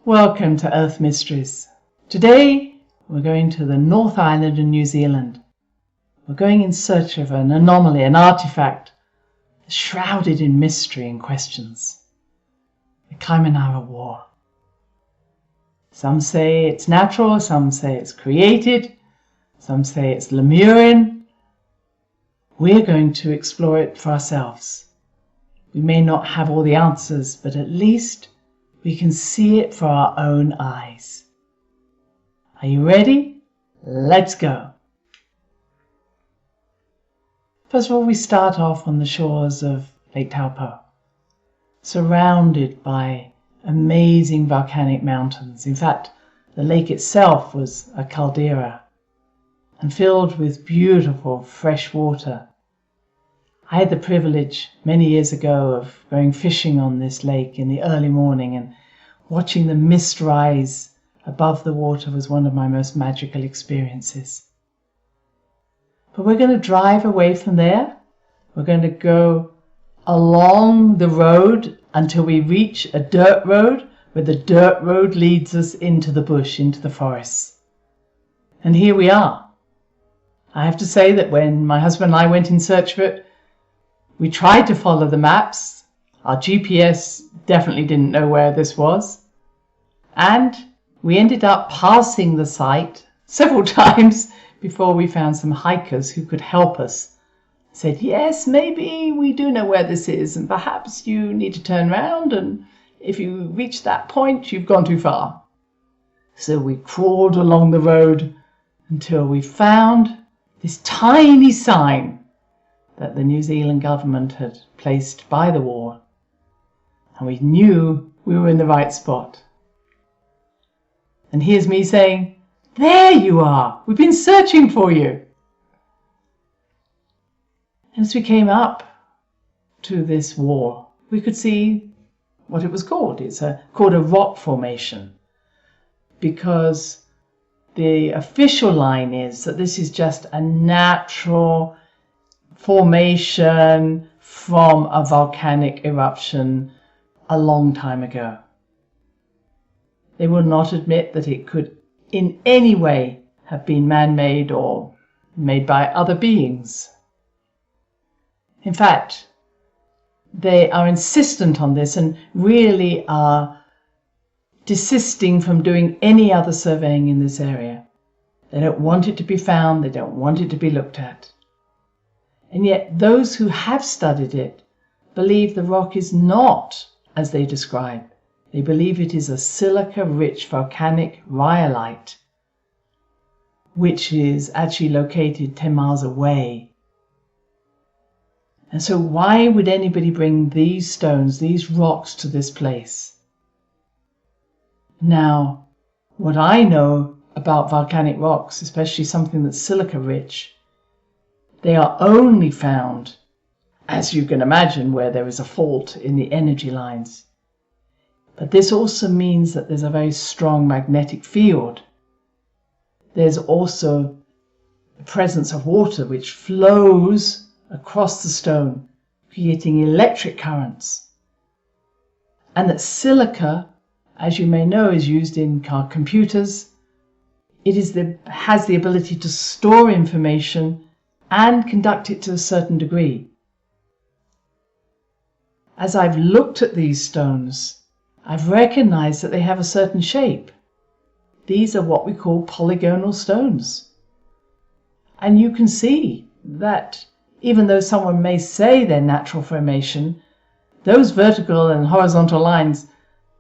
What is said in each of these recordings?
Welcome to Earth Mysteries. Today we're going to the North Island of New Zealand. We're going in search of an anomaly, an artifact shrouded in mystery and questions. The Kaimanawa Wall. Some say it's natural, some say it's created, some say it's Lemurian. We're going to explore it for ourselves. We may not have all the answers, but at least we can see it for our own eyes. Are you ready? Let's go. First of all, we start off on the shores of Lake Taupo, surrounded by amazing volcanic mountains. In fact, the lake itself was a caldera and filled with beautiful fresh water. I had the privilege many years ago of going fishing on this lake in the early morning, and watching the mist rise above the water was one of my most magical experiences. But we're going to drive away from there. We're going to go along the road until we reach a dirt road, where the dirt road leads us into the bush, into the forests. And here we are. I have to say that when my husband and I went in search of it, we tried to follow the maps. Our GPS definitely didn't know where this was. And we ended up passing the site several times before we found some hikers who could help us. Said, yes, maybe we do know where this is, and perhaps you need to turn around, and if you reach that point, you've gone too far. So we crawled along the road until we found this tiny sign that the New Zealand government had placed by the wall. And we knew we were in the right spot. And here's me saying, there you are! We've been searching for you! And as we came up to this wall, we could see what it was called. It's called a rock formation, because the official line is that this is just a natural formation from a volcanic eruption a long time ago. They will not admit that it could in any way have been man-made or made by other beings. In fact, they are insistent on this and really are desisting from doing any other surveying in this area. They don't want it to be found, they don't want it to be looked at. And yet those who have studied it believe the rock is not as they describe. They believe it is a silica-rich volcanic rhyolite, which is actually located 10 miles away. And so why would anybody bring these stones, these rocks, to this place? Now, what I know about volcanic rocks, especially something that's silica-rich, they are only found, as you can imagine, where there is a fault in the energy lines. But this also means that there's a very strong magnetic field. There's also the presence of water which flows across the stone, creating electric currents. And that silica, as you may know, is used in car computers. It has the ability to store information and conduct it to a certain degree. As I've looked at these stones, I've recognized that they have a certain shape. These are what we call polygonal stones. And you can see that even though someone may say they're natural formation, those vertical and horizontal lines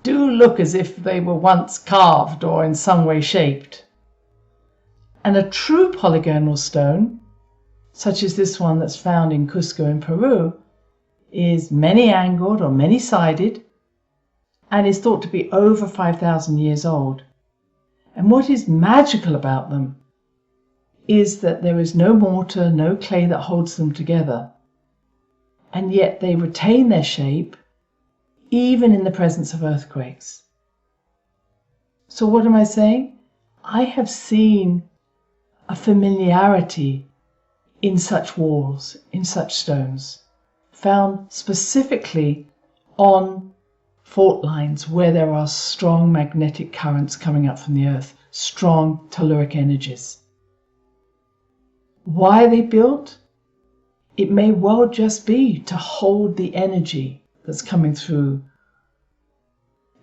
do look as if they were once carved or in some way shaped. And a true polygonal stone, such as this one that's found in Cusco in Peru, is many-angled or many-sided and is thought to be over 5,000 years old. And what is magical about them is that there is no mortar, no clay that holds them together, and yet they retain their shape even in the presence of earthquakes. So what am I saying? I have seen a familiarity in such walls, in such stones, found specifically on fault lines where there are strong magnetic currents coming up from the earth, strong telluric energies. Why are they built? It may well just be to hold the energy that's coming through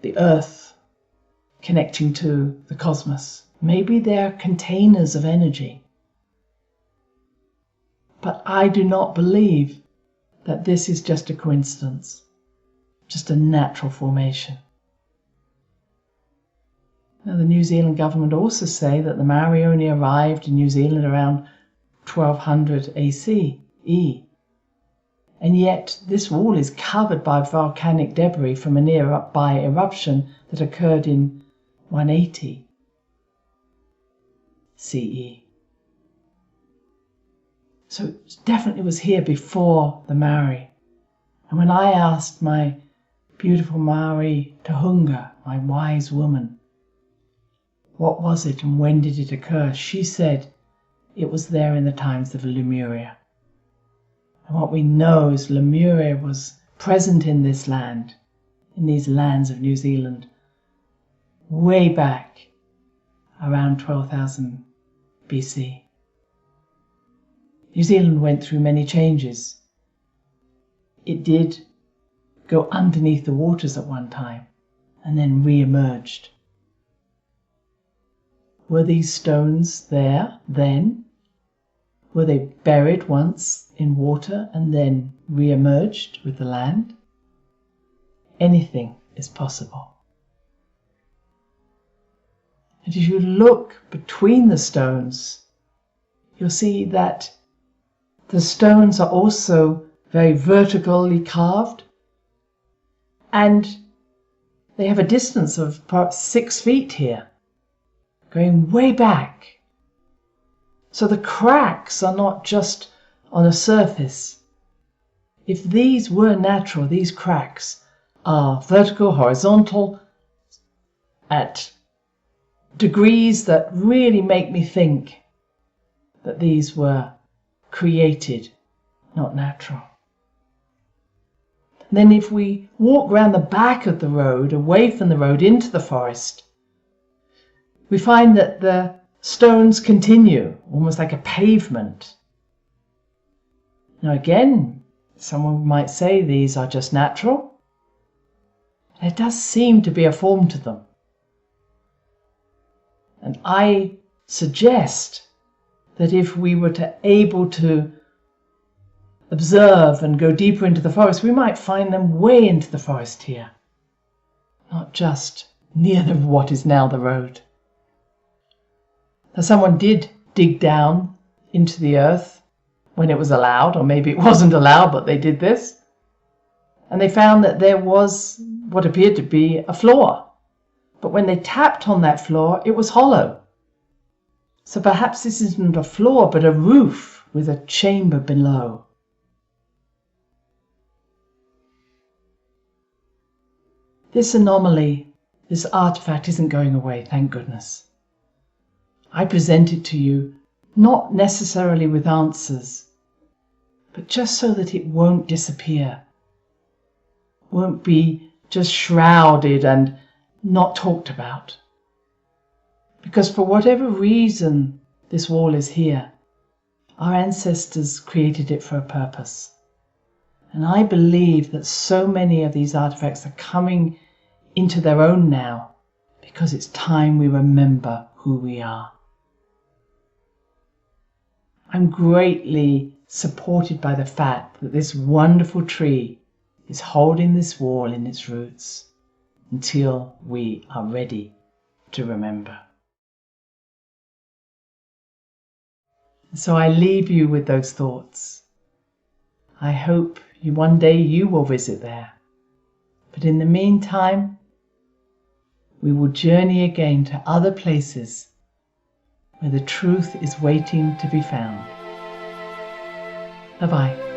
the earth, connecting to the cosmos. Maybe they're containers of energy. But I do not believe that this is just a coincidence, just a natural formation. Now, the New Zealand government also say that the Maori only arrived in New Zealand around 1200 ACE. And yet this wall is covered by volcanic debris from a nearby eruption that occurred in 180 CE. So it definitely was here before the Maori. And when I asked my beautiful Maori Tahunga, my wise woman, what was it and when did it occur, she said it was there in the times of Lemuria. And what we know is Lemuria was present in this land, in these lands of New Zealand, way back around 12,000 BC. New Zealand went through many changes. It did go underneath the waters at one time and then re-emerged. Were these stones there then? Were they buried once in water and then re-emerged with the land? Anything is possible. And if you look between the stones, you'll see that the stones are also very vertically carved, and they have a distance of perhaps 6 feet here, going way back. So the cracks are not just on a surface. If these were natural, these cracks are vertical, horizontal, at degrees that really make me think that these were created, not natural. And then if we walk round the back of the road, away from the road into the forest, we find that the stones continue, almost like a pavement. Now again, someone might say these are just natural. There does seem to be a form to them. And I suggest that if we were able to observe and go deeper into the forest, we might find them way into the forest here, not just near what is now the road. Now, someone did dig down into the earth when it was allowed, or maybe it wasn't allowed, but they did this, and they found that there was what appeared to be a floor. But when they tapped on that floor, it was hollow. So perhaps this isn't a floor, but a roof with a chamber below. This anomaly, this artifact isn't going away, thank goodness. I present it to you not necessarily with answers, but just so that it won't disappear, won't be just shrouded and not talked about. Because for whatever reason this wall is here, our ancestors created it for a purpose. And I believe that so many of these artifacts are coming into their own now because it's time we remember who we are. I'm greatly supported by the fact that this wonderful tree is holding this wall in its roots until we are ready to remember. So I leave you with those thoughts. I hope one day you will visit there. But in the meantime, we will journey again to other places where the truth is waiting to be found. Bye-bye.